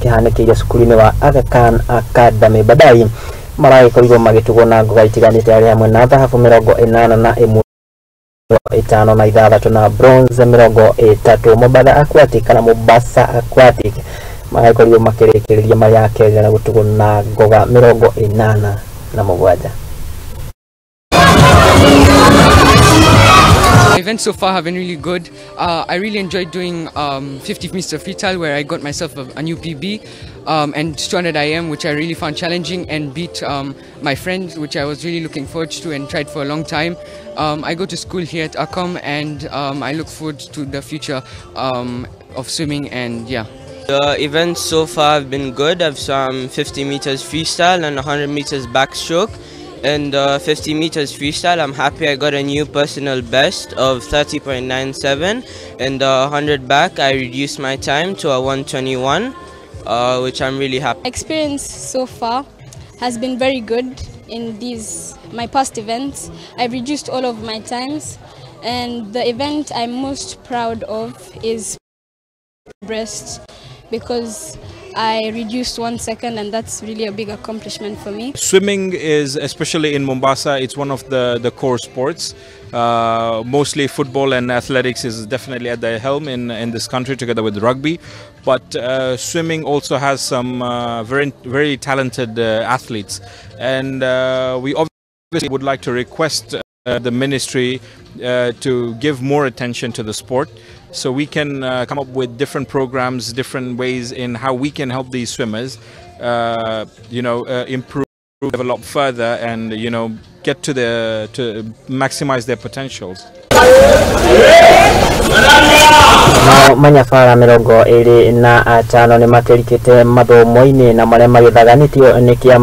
kihanikire cukuru-ini wa academy.Bandari mararekia magitugwo na goga itiganite ari hamwe na dhahabu mirongo inana na imwe itano na ithatu na bronze mirongo itatu.Mombasa aquatic na Mombasa aquatic mararekia makirekereria maria kere na gutugwo na goga mirongo inana na mugwaja. Events so far have been really good. I really enjoyed doing 50 meters freestyle where I got myself a new PB and 200 IM, which I really found challenging and beat my friend, which I was really looking forward to and tried for a long time. I go to school here at Acom and I look forward to the future of swimming and yeah. The events so far have been good. I've swum 50 meters freestyle and 100 meters backstroke. And 50 meters freestyle, I'm happy I got a new personal best of 30.97. And 100 back, I reduced my time to a 121, which I'm really happy. Experience so far has been very good in my past events. I've reduced all of my times, and the event I'm most proud of is breast, because I reduced 1 second, and that's really a big accomplishment for me. Swimming is, especially in Mombasa, it's one of the core sports. Mostly football and athletics is definitely at the helm in this country together with rugby. But swimming also has some very talented athletes. And we obviously would like to request the ministry to give more attention to the sport, so we can come up with different programs, different ways in how we can help these swimmers, improve, develop further, and get to maximize their potentials. Manyafara mirongo iri na atano ni matirikite mathomo-ini na maria magithaganitio ni kia